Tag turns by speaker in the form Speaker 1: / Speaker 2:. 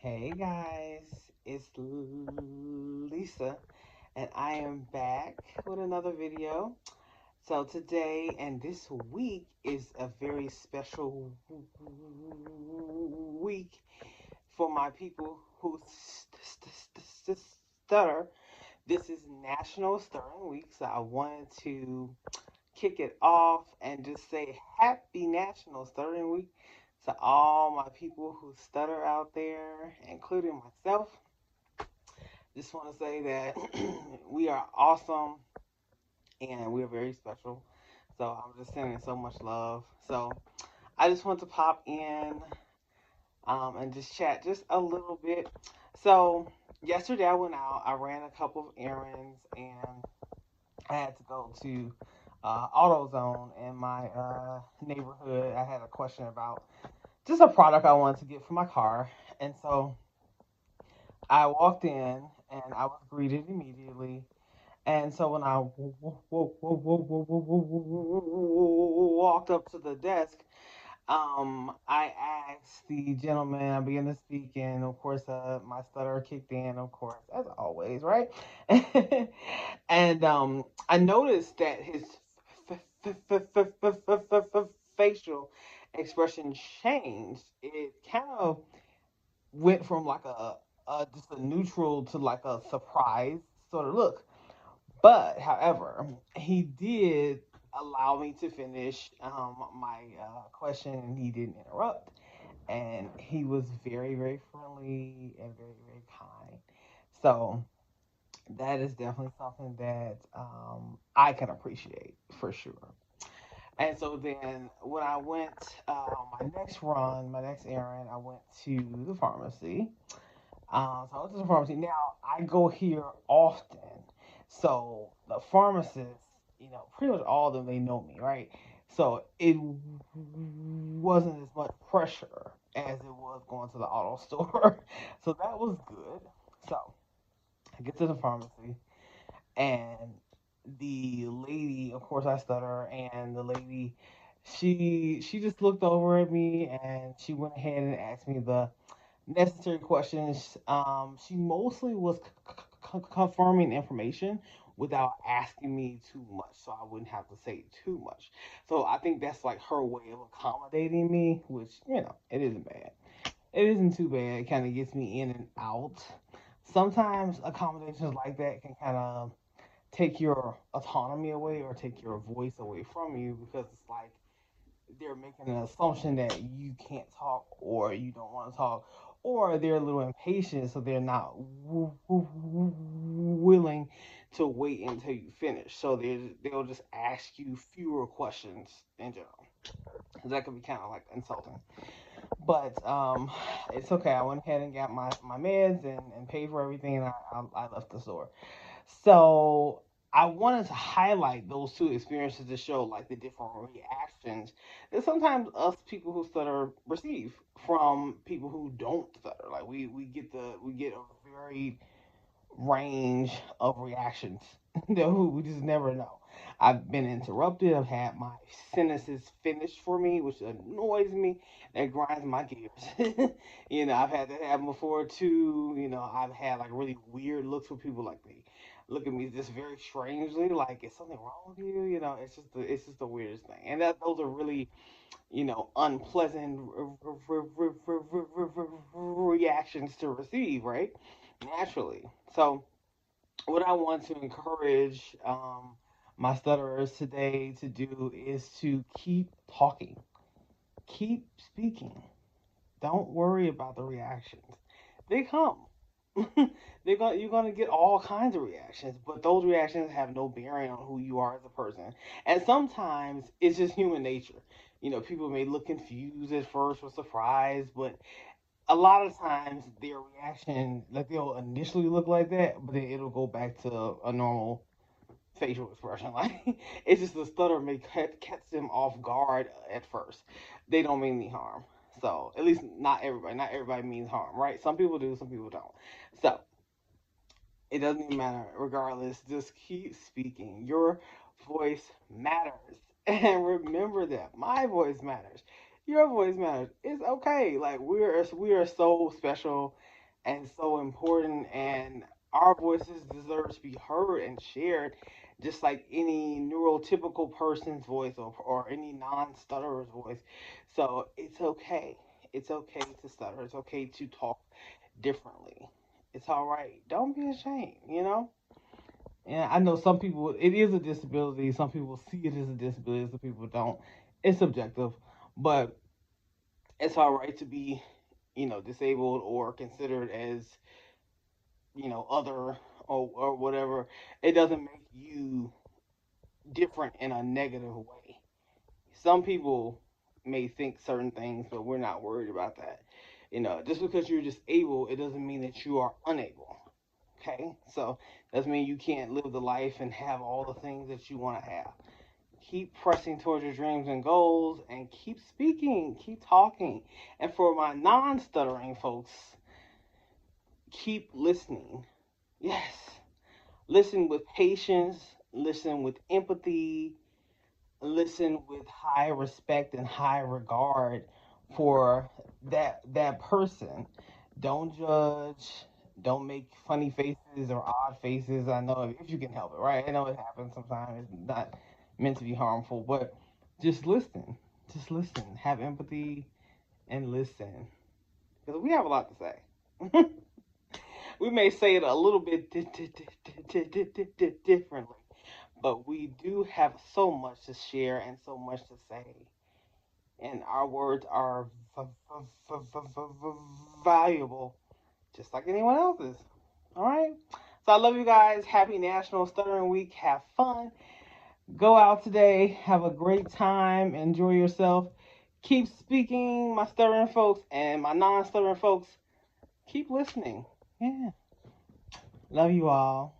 Speaker 1: Hey guys, it's Lisa, and I am back with another video. So today and this week is a very special week for my people who stutter. This is National Stuttering Week, so I wanted to kick it off and just say Happy National Stuttering Week to all my people who stutter out there, including myself. Just want to say that we are awesome and we're very special. So I'm just sending so much love. So I just want to pop in and just chat just a little bit. So yesterday I went out, I ran a couple of errands, and I had to go to AutoZone in my neighborhood. I had a question about just a product I wanted to get for my car. And so I walked in and I was greeted immediately. And so when I walked up to the desk, I asked the gentleman, I began to speak, and of course, my stutter kicked in, of course, as always, right? And I noticed that his facial expression changed. It kind of went from like a just a neutral to like a surprise sort of look. But however, he did allow me to finish my question, and he didn't interrupt. And he was very, very friendly and very, very kind. So that is definitely something that I can appreciate for sure. And so then when I went my next run, my next errand, I went to the pharmacy. So I went to the pharmacy. Now I go here often, so the pharmacists, pretty much all of them, they know me, right? So it wasn't as much pressure as it was going to the auto store. So that was good. So I get to the pharmacy, and the lady, of course, I stutter, and the lady, she just looked over at me and she went ahead and asked me the necessary questions. She mostly was confirming information without asking me too much, so I wouldn't have to say too much. So I think that's like her way of accommodating me, which it isn't bad. It isn't too bad. It kind of gets me in and out. Sometimes accommodations like that can kind of take your autonomy away or take your voice away from you, because it's like they're making an assumption that you can't talk or you don't want to talk, or they're a little impatient, so they're not willing to wait until you finish. So they'll just ask you fewer questions in general. That could be kind of like insulting. But it's okay. I went ahead and got my meds and paid for everything, and I left the store. So I wanted to highlight those two experiences to show like the different reactions that sometimes us people who stutter receive from people who don't stutter. Like we get a varied range of reactions that we just never know. I've been interrupted. I've had my sentences finished for me, which annoys me. That grinds my gears. I've had that happen before too. I've had like really weird looks from people, like they look at me just very strangely, like is something wrong with you? It's just the weirdest thing, and that those are really unpleasant reactions to receive, right? Naturally. So what I want to encourage my stutterers today to do is to keep talking, keep speaking. Don't worry about the reactions. They come. You're gonna get all kinds of reactions, but those reactions have no bearing on who you are as a person. And sometimes it's just human nature. People may look confused at first or surprised, but a lot of times their reaction, like they'll initially look like that, but then it'll go back to a normal facial expression. Like it's just the stutter may catch them off guard at first. They don't mean any harm. So at least not everybody. Not everybody means harm, right? Some people do, some people don't. So it doesn't even matter. Regardless, just keep speaking. Your voice matters, and remember that my voice matters. Your voice matters. It's okay. Like we are so special, and so important, and our voices deserve to be heard and shared, just like any neurotypical person's voice, or any non-stutterer's voice. So it's okay. It's okay to stutter. It's okay to talk differently. It's all right. Don't be ashamed, you know? And I know some people, it is a disability. Some people see it as a disability, some people don't. It's subjective, but it's all right to be, disabled or considered as, other, or whatever. It doesn't make you different in a negative way. Some people may think certain things, but we're not worried about that. Just because you're disabled, it doesn't mean that you are unable. Okay? So, doesn't mean you can't live the life and have all the things that you want to have. Keep pressing towards your dreams and goals, and keep speaking, keep talking. And for my non stuttering folks, keep listening. Yes. Listen with patience, listen with empathy, listen with high respect and high regard for that person. Don't judge. Don't make funny faces or odd faces. I know if you can help it, right? I know it happens sometimes. It's not meant to be harmful, but just listen. Just listen. Have empathy and listen, because we have a lot to say. We may say it a little bit differently, but we do have so much to share and so much to say, and our words are valuable, just like anyone else's. All right. So I love you guys. Happy National Stuttering Week. Have fun. Go out today. Have a great time. Enjoy yourself. Keep speaking, my stuttering folks, and my non-stuttering folks. Keep listening. Yeah. Love you all.